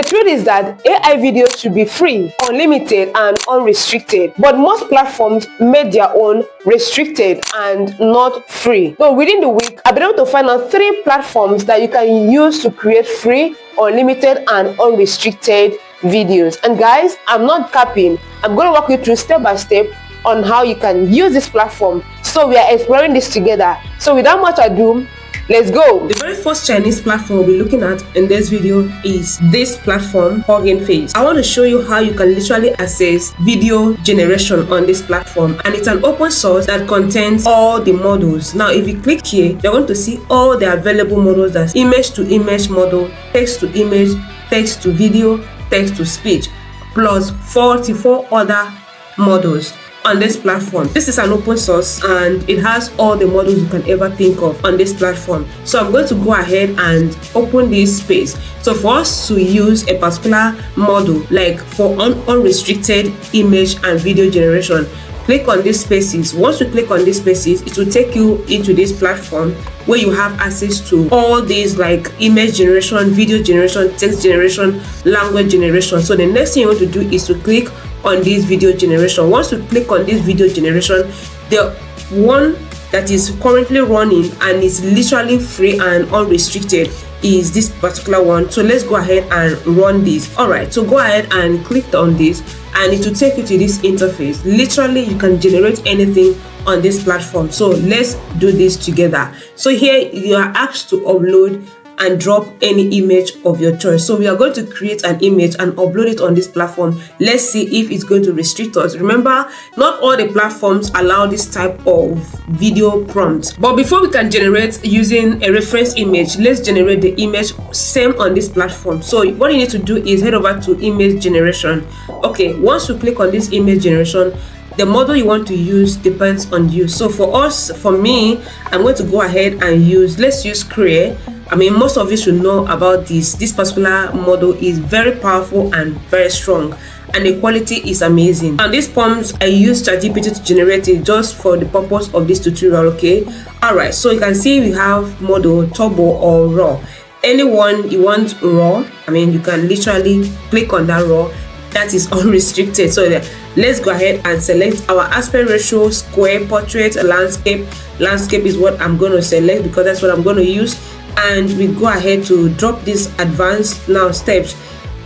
The truth is that AI videos should be free, unlimited, and unrestricted. But most platforms made their own restricted and not free. So within the week, I've been able to find out 3 platforms that you can use to create free, unlimited, and unrestricted videos. And guys, I'm not capping. I'm going to walk you through step by step on how you can use this platform. So we are exploring this together. So without much ado, let's go. The very first Chinese platform we'll be looking at in this video is this platform, Hugging Face. I want to show you how you can literally access video generation on this platform, and it's an open source that contains all the models. Now if you click here, you're going to see all the available models. That's image to image model, text to image, text to video, text to speech, plus 44 other models on this platform. This is an open source and it has all the models you can ever think of on this platform. So I'm going to go ahead and open this space. So for us to use a particular model, like for unrestricted image and video generation, click on these spaces. Once you click on these spaces, it will take you into this platform where you have access to all these like image generation, video generation, text generation, language generation. So the next thing you want to do is to click on this video generation. Once you click on this video generation, the one that is currently running and is literally free and unrestricted is this particular one. So let's go ahead and run this. All right, so go ahead and click on this and it will take you to this interface. Literally you can generate anything on this platform. So let's do this together. So here you are asked to upload and drop any image of your choice. So we are going to create an image and upload it on this platform. Let's see if it's going to restrict us. Remember, not all the platforms allow this type of video prompt. But before we can generate using a reference image, let's generate the image same on this platform. So what you need to do is head over to image generation. Okay, once you click on this image generation, the model you want to use depends on you. So for me, I'm going to go ahead and let's use Cray. I mean, most of you should know about this. This particular model is very powerful and very strong, and the quality is amazing. And these prompts, I use ChatGPT to generate it just for the purpose of this tutorial, okay? Alright, so you can see we have model, turbo, or raw. Anyone you want raw, I mean, you can literally click on that raw. That is unrestricted. So let's go ahead and select our aspect ratio, square, portrait, landscape. Landscape is what I'm going to select because that's what I'm going to use. And we go ahead to drop this advanced now steps.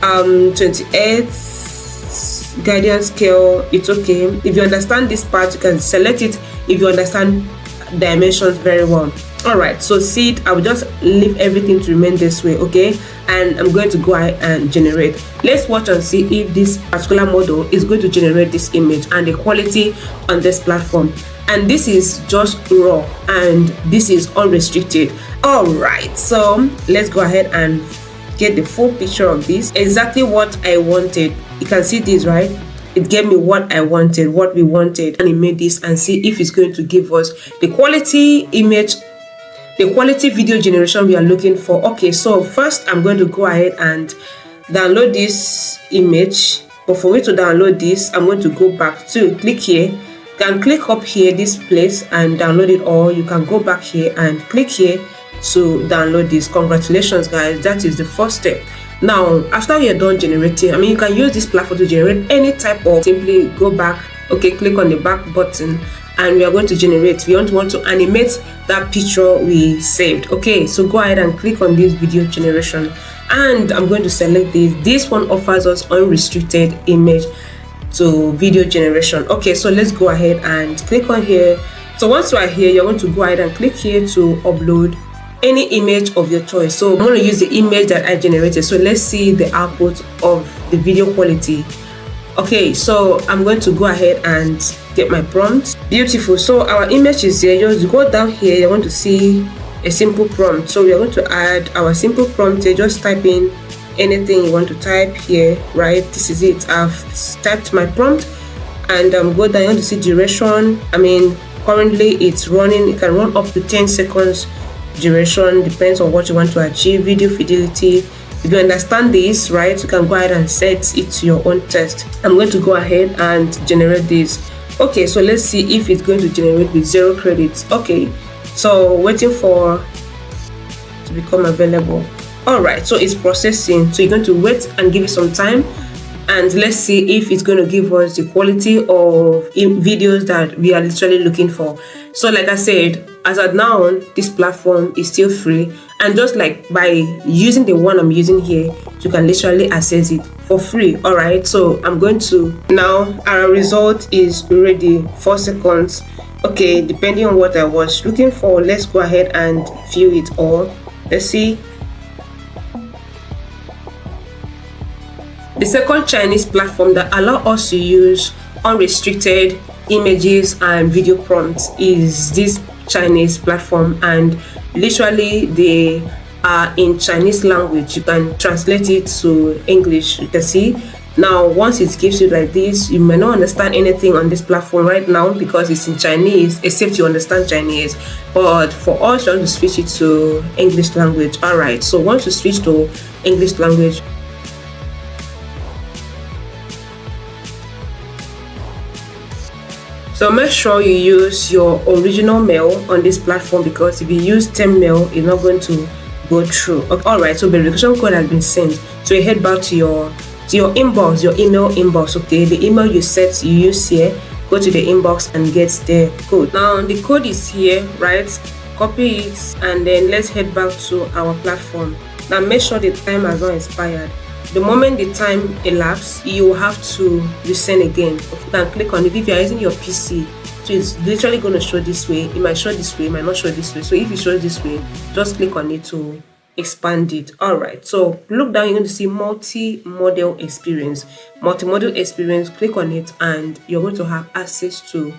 28 guidance scale, it's okay. If you understand this part, you can select it if you understand dimensions very well. All right, so see it, I will just leave everything to remain this way, okay? And I'm going to go ahead and generate. Let's watch and see if this particular model is going to generate this image and the quality on this platform. And this is just raw and this is unrestricted. All right, so let's go ahead and get the full picture of this. Exactly what I wanted. You can see this, right? It gave me what I wanted, what we wanted, and it made this, and see if it's going to give us the quality image, the quality video generation we are looking for. Okay, so first I'm going to go ahead and download this image. But for me to download this, I'm going to go back to click here. You can click up here, this place, and download it, or you can go back here and click here to download this. Congratulations, guys, that is the first step. Now after we are done generating, I mean, you can use this platform to generate any type of, simply go back, okay, click on the back button, and we are going to generate. We want to animate that picture we saved. Okay, so go ahead and click on this video generation, and I'm going to select this one offers us unrestricted image to video generation. Okay, so let's go ahead and click on here. So once you are here, you're going to go ahead and click here to upload any image of your choice. So I'm going to use the image that I generated. So let's see the output of the video quality. Okay, so I'm going to go ahead and get my prompt. Beautiful. So our image is here. Just go down here, you're going to see a simple prompt. So we are going to add our simple prompt here. Just type in anything you want to type here, right? This is it. I've typed my prompt, and go down. You want to see duration. I mean, currently it's running. It can run up to 10 seconds duration, depends on what you want to achieve. Video fidelity, if you understand this, right, you can go ahead and set it to your own test. I'm going to go ahead and generate this. Okay, so let's see if it's going to generate with 0 credits. Okay, so waiting for to become available. All right, so it's processing, so you're going to wait and give it some time, and let's see if it's going to give us the quality of videos that we are literally looking for. So like I said, as of now, this platform is still free, and just like by using the one I'm using here, you can literally access it for free. All right, so I'm going to now, our result is ready. 4 seconds. Okay, depending on what I was looking for, let's go ahead and view it all. Let's see. The second Chinese platform that allow us to use unrestricted images and video prompts is this Chinese platform, and literally they are in Chinese language. You can translate it to English. You can see now, once it gives you like this, you may not understand anything on this platform right now because it's in Chinese, except you understand Chinese. But for us, you want to switch it to English language. All right, so once you switch to English language, so make sure you use your original mail on this platform, because if you use 10 mail, it's not going to go through. Okay. All right, so verification code has been sent. So you head back to your inbox, your email inbox. Okay, the email you use here, go to the inbox and get the code. Now the code is here, right? Copy it, and then let's head back to our platform. Now make sure the time has not expired. The moment the time elapses, you will have to resend again. You can click on it if you are using your PC. So it's literally going to show this way. It might show this way, it might not show this way. So if it shows this way, just click on it to expand it. All right, so look down, you're going to see multi-model experience. Multi-model experience, click on it, and you're going to have access to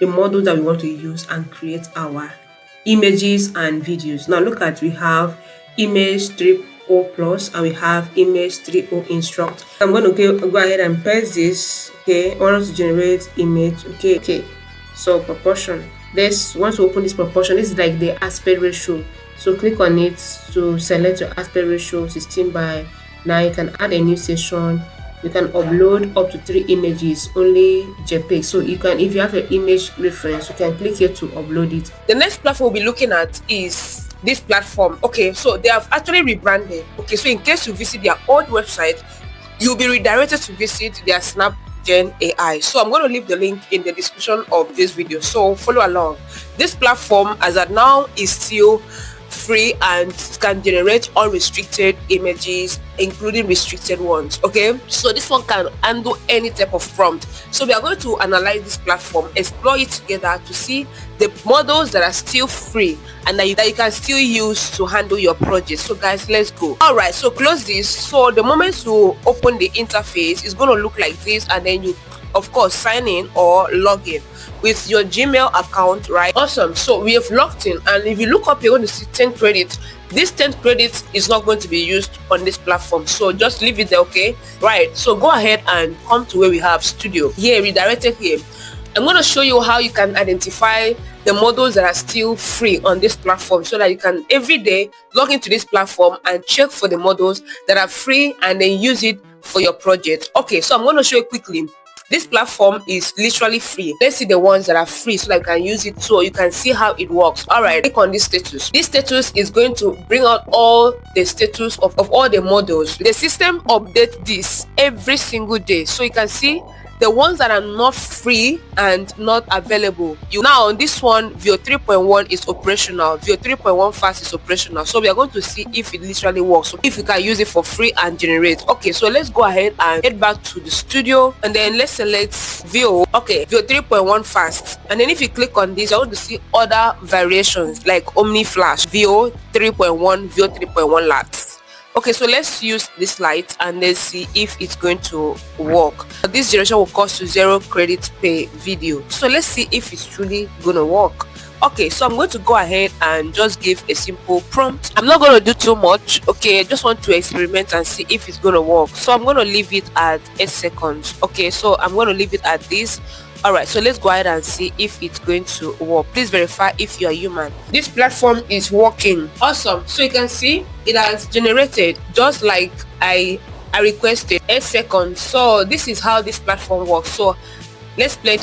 the model that we want to use and create our images and videos. Now look at, we have image 3.0 plus and we have image 3.0 instruct. I'm going to go ahead and press this. Okay, I want us to generate image. Okay, so proportion. Once we open this proportion, this is like the aspect ratio. So click on it to select your aspect ratio 16:9. You can add a new session. You can upload up to 3 images, only JPEG. So you can, if you have an image reference, you can click here to upload it. The next platform we'll be looking at is this platform. Okay, so they have actually rebranded. Okay, so in case you visit their old website, you'll be redirected to visit their Gen AI. So I'm going to leave the link in the description of this video, so follow along. This platform as of now is still free and can generate unrestricted images, including restricted ones. Okay, so this one can handle any type of prompt. So we are going to analyze this platform, explore it together to see the models that are still free and that you can still use to handle your project. So guys, let's go. All right, so close this. So the moment you open the interface, it's going to look like this, and then you of course sign in or log in with your Gmail account, right? Awesome. So we have logged in, and if you look up, you're going to see 10 credits. This 10 credits is not going to be used on this platform, so just leave it there. Okay, right? So go ahead and come to where we have studio here, redirected here. I'm going to show you how you can identify the models that are still free on this platform, so that you can every day log into this platform and check for the models that are free and then use it for your project. Okay, so I'm going to show you quickly. This platform is literally free. Let's see the ones that are free so that you can use it, so you can see how it works. All right, click on this status. This status is going to bring out all the status of all the models. The system updates this every single day, so you can see the ones that are not free and not available. Now on this one, Veo 3.1 is operational, Veo 3.1 fast is operational. So we are going to see if it literally works, so if you can use it for free and generate. Okay, so let's go ahead and head back to the studio, and then let's select Veo. Okay, Veo 3.1 fast, and then if you click on this, you're going to see other variations like Omni Flash, Veo 3.1, Veo 3.1 Lats. Okay, so let's use this light and let's see if it's going to work. This generation will cost you 0 credit per video, so let's see if it's truly gonna work. Okay, so I'm going to go ahead and just give a simple prompt. I'm not going to do too much. Okay, I just want to experiment and see if it's going to work. So I'm going to leave it at 8 seconds. Okay, so I'm going to leave it at this. All right, so let's go ahead and see if it's going to work. Please verify if you are human. This platform is working. Awesome. So you can see it has generated just like I requested, 8 seconds. So this is how this platform works. So let's play.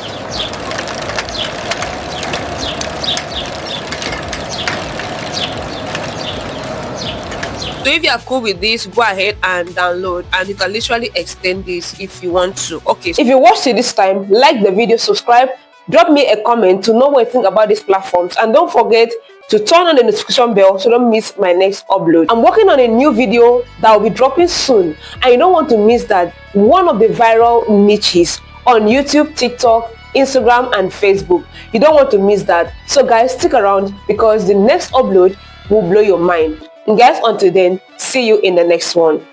So So if you are cool with this, go ahead and download, and you can literally extend this if you want to. Okay, so if you watched it this time, like the video, subscribe, drop me a comment to know what you think about these platforms, and don't forget to turn on the notification bell so don't miss my next upload. I'm working on a new video that will be dropping soon, and you don't want to miss that. One of the viral niches on YouTube, TikTok, Instagram and Facebook. You don't want to miss that. So guys, stick around because the next upload will blow your mind. And guys, until then, see you in the next one.